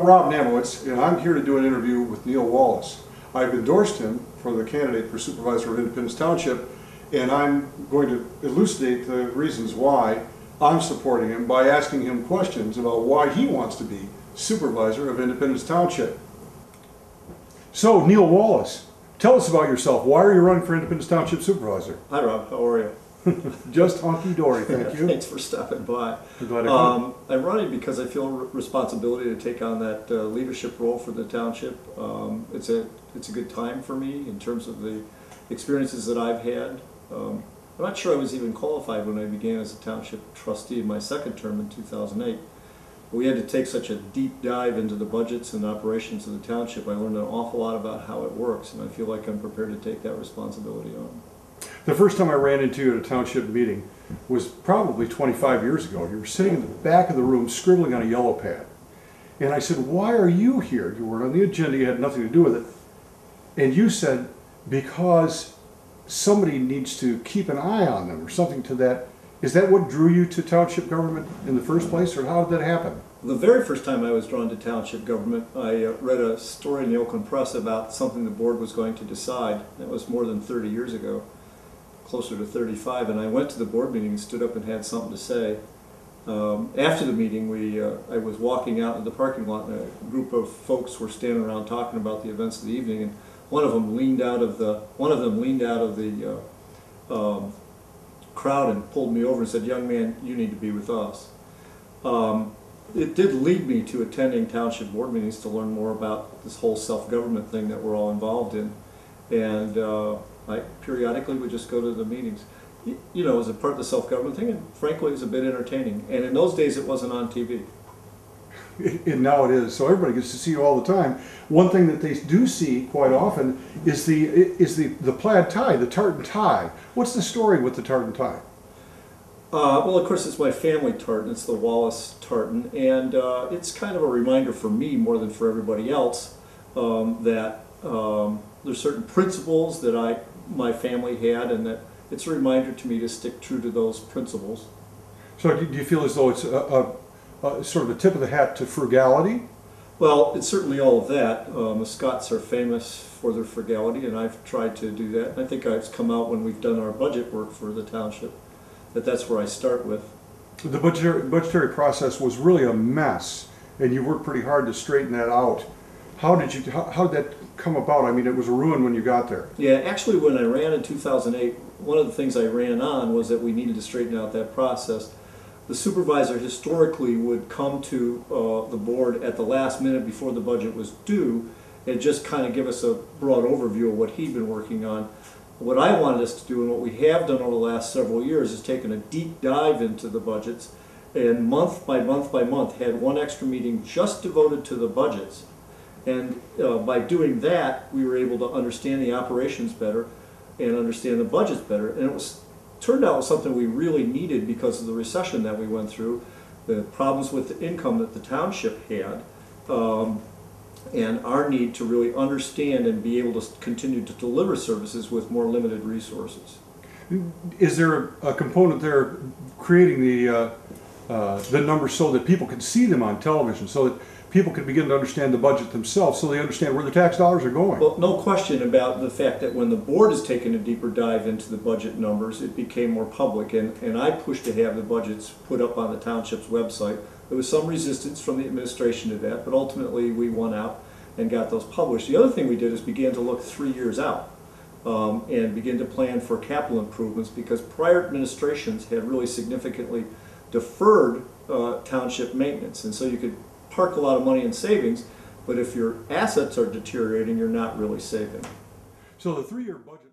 Rob Namowitz, and I'm here to do an interview with Neil Wallace. I've endorsed him for the candidate for supervisor of Independence Township, and I'm going to elucidate the reasons why I'm supporting him by asking him questions about why he wants to be supervisor of Independence Township. So, Neil Wallace, tell us about yourself. Why are you running for Independence Township supervisor? Hi Rob, how are you? Just hunky-dory, thank you. Thanks for stopping by. I'm running because I feel responsibility to take on that leadership role for the township. It's a good time for me in terms of the experiences that I've had. I'm not sure I was even qualified when I began as a township trustee in my second term in 2008. We had to take such a deep dive into the budgets and operations of the township. I learned an awful lot about how it works, and I feel like I'm prepared to take that responsibility on. The first time I ran into you at a township meeting was probably 25 years ago. You were sitting in the back of the room scribbling on a yellow pad. And I said, "Why are you here?" You weren't on the agenda, you had nothing to do with it. And you said, "Because somebody needs to keep an eye on them," or something to that. Is that what drew you to township government in the first place, or how did that happen? The very first time I was drawn to township government, I read a story in the Oakland Press about something the board was going to decide. That was more than 30 years ago, closer to 35, and I went to the board meeting and stood up and had something to say. After the meeting, I was walking out in the parking lot, and a group of folks were standing around talking about the events of the evening, and one of them leaned out of the crowd and pulled me over and said, "Young man, you need to be with us." It did lead me to attending township board meetings to learn more about this whole self-government thing that we're all involved in, and I periodically would just go to the meetings. You know, as a part of the self-government thing, and frankly, it was a bit entertaining. And in those days, it wasn't on TV. And now it is, so everybody gets to see you all the time. One thing that they do see quite often is the plaid tie, the tartan tie. What's the story with the tartan tie? Well, of course, it's my family tartan. It's the Wallace tartan, and it's kind of a reminder for me more than for everybody else that there's certain principles that my family had, and that it's a reminder to me to stick true to those principles. So do you feel as though it's sort of a tip of the hat to frugality? Well, it's certainly all of that. The Scots are famous for their frugality, and I've tried to do that. And I think it's come out when we've done our budget work for the township, that's where I start with. The budgetary process was really a mess, and you worked pretty hard to straighten that out. How did that come about? I mean, it was a ruin when you got there. Yeah, actually, when I ran in 2008, one of the things I ran on was that we needed to straighten out that process. The supervisor historically would come to the board at the last minute before the budget was due and just kind of give us a broad overview of what he'd been working on. What I wanted us to do, and what we have done over the last several years, is taken a deep dive into the budgets, and month by month by month had one extra meeting just devoted to the budgets. And by doing that, we were able to understand the operations better and understand the budgets better. And it turned out something we really needed because of the recession that we went through, the problems with the income that the township had, and our need to really understand and be able to continue to deliver services with more limited resources. Is there a component there creating the numbers so that people can see them on television, so that people can begin to understand the budget themselves, so they understand where the tax dollars are going? Well, no question about the fact that when the board has taken a deeper dive into the budget numbers, it became more public, and I pushed to have the budgets put up on the township's website. There was some resistance from the administration to that, but ultimately we won out and got those published. The other thing we did is began to look 3 years out and begin to plan for capital improvements, because prior administrations had really significantly deferred township maintenance, and so you could park a lot of money in savings, but if your assets are deteriorating, you're not really saving. So the 3-year budget